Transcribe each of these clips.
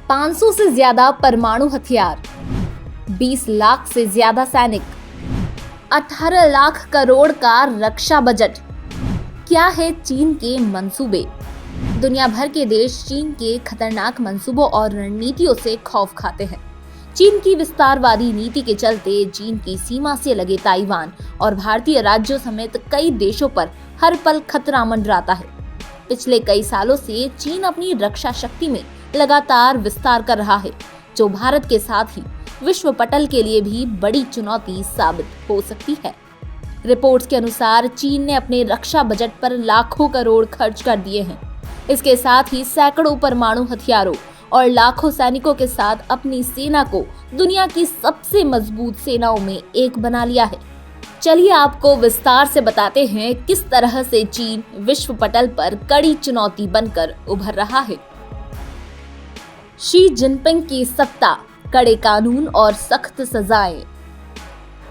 500 से ज्यादा परमाणु हथियार, 20 लाख से ज्यादा सैनिक, 18 लाख करोड़ का रक्षा बजट। क्या है चीन के मंसूबे? दुनिया भर के देश चीन के खतरनाक मंसूबों और रणनीतियों से खौफ खाते हैं। चीन की विस्तारवादी नीति के चलते चीन की सीमा से लगे ताइवान और भारतीय राज्यों समेत कई देशों पर हर पल खतरा मंडराता है। पिछले कई सालों से चीन अपनी रक्षा शक्ति में लगातार विस्तार कर रहा है, जो भारत के साथ ही विश्व पटल के लिए भी बड़ी चुनौती साबित हो सकती है। रिपोर्ट्स के अनुसार चीन ने अपने रक्षा बजट पर लाखों करोड़ खर्च कर दिए हैं। इसके साथ ही सैकड़ों परमाणु हथियारों और लाखों सैनिकों के साथ अपनी सेना को दुनिया की सबसे मजबूत सेनाओं में एक बना लिया है। चलिए आपको विस्तार से बताते हैं किस तरह से चीन विश्व पटल पर कड़ी चुनौती बनकर उभर रहा है। शी जिनपिंग की सत्ता, कड़े कानून और सख्त सजाएं।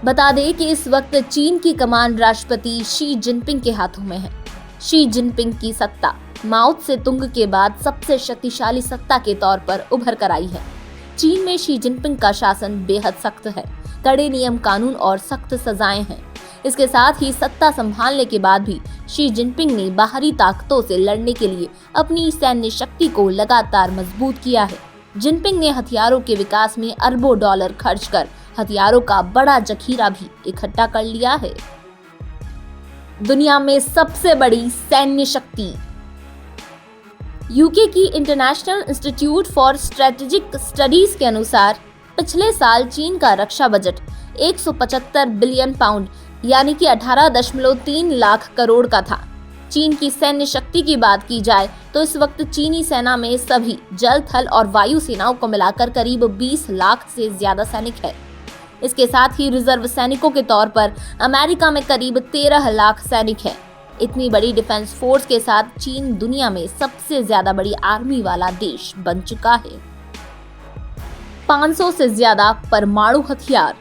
बता दें कि इस वक्त चीन की कमान राष्ट्रपति शी जिनपिंग के हाथों में है। शी जिनपिंग की सत्ता माओ त्से-तुंग के बाद सबसे शक्तिशाली सत्ता के तौर पर उभर कर आई है। चीन में शी जिनपिंग का शासन बेहद सख्त है, कड़े नियम कानून और सख्त सजाएं हैं। इसके साथ ही सत्ता संभालने के बाद भी शी जिनपिंग ने बाहरी ताकतों से लड़ने के लिए अपनी सैन्य शक्ति को लगातार मजबूत किया है। जिनपिंग ने हथियारों के विकास में अरबों डॉलर खर्च कर हथियारों का बड़ा जखीरा भी इकट्ठा कर लिया है। दुनिया में सबसे बड़ी सैन्य शक्ति। यूके की international institute for strategic studies के अनुसार पिछले साल चीन का रक्षा बजट 175 बिलियन पाउंड यानी कि 18.3 लाख करोड़ का था। चीन की सैन्य शक्ति की बात की जाए तो इस वक्त चीनी सेना में सभी जल, थल और वायु सेनाओं को मिलाकर करीब 20 लाख से ज्यादा सैनिक है। इसके साथ ही रिजर्व सैनिकों के तौर पर अमेरिका में करीब 13 लाख सैनिक है। इतनी बड़ी डिफेंस फोर्स के साथ चीन दुनिया में सबसे ज्यादा बड़ी आर्मी वाला देश बन चुका है। 500 से ज्यादा परमाणु हथियार।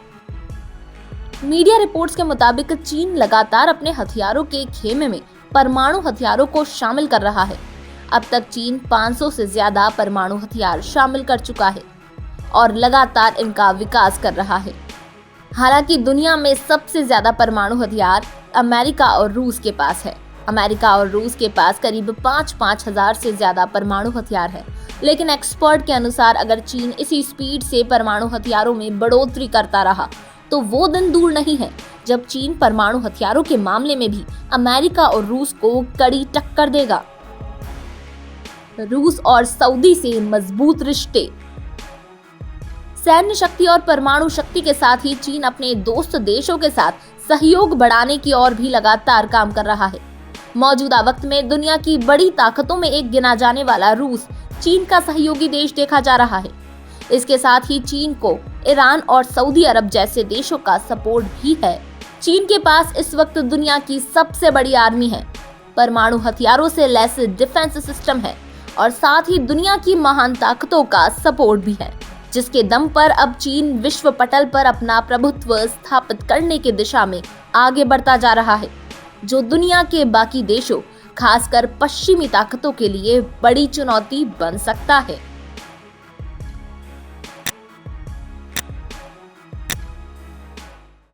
मीडिया रिपोर्ट्स के मुताबिक चीन लगातार अपने हथियारों के खेमे में परमाणु हथियारों को शामिल कर रहा है। अब तक चीन 500 से ज्यादा परमाणु हथियार शामिल कर चुका है और लगातार इनका विकास कर रहा है। हालांकि दुनिया में सबसे ज्यादा परमाणु हथियार अमेरिका और रूस के पास है। अमेरिका और रूस के पास करीब 5-5 हजार से ज्यादा परमाणु हथियार है। लेकिन एक्सपर्ट के अनुसार अगर चीन इसी स्पीड से परमाणु हथियारों में बढ़ोतरी करता रहा तो वो दिन दूर नहीं है जब चीन परमाणु हथियारों के मामले में भी अमेरिका और रूस को कड़ी टक्कर देगा। रूस और सऊदी से मजबूत रिश्ते। सैन्य शक्ति और परमाणु शक्ति के साथ ही चीन अपने दोस्त देशों के साथ सहयोग बढ़ाने की ओर भी लगातार काम कर रहा है। मौजूदा वक्त में दुनिया की बड़ी ताकतों में एक गिना जाने वाला रूस चीन का सहयोगी देश देखा जा रहा है। इसके साथ ही चीन को ईरान और सऊदी अरब जैसे देशों का सपोर्ट भी है। चीन के पास इस वक्त दुनिया की सबसे बड़ी आर्मी है, परमाणु हथियारों से लैस डिफेंस सिस्टम है और साथ ही दुनिया की महान ताकतों का सपोर्ट भी है, जिसके दम पर अब चीन विश्व पटल पर अपना प्रभुत्व स्थापित करने की दिशा में आगे बढ़ता जा रहा है, जो दुनिया के बाकी देशों खासकर पश्चिमी ताकतों के लिए बड़ी चुनौती बन सकता है।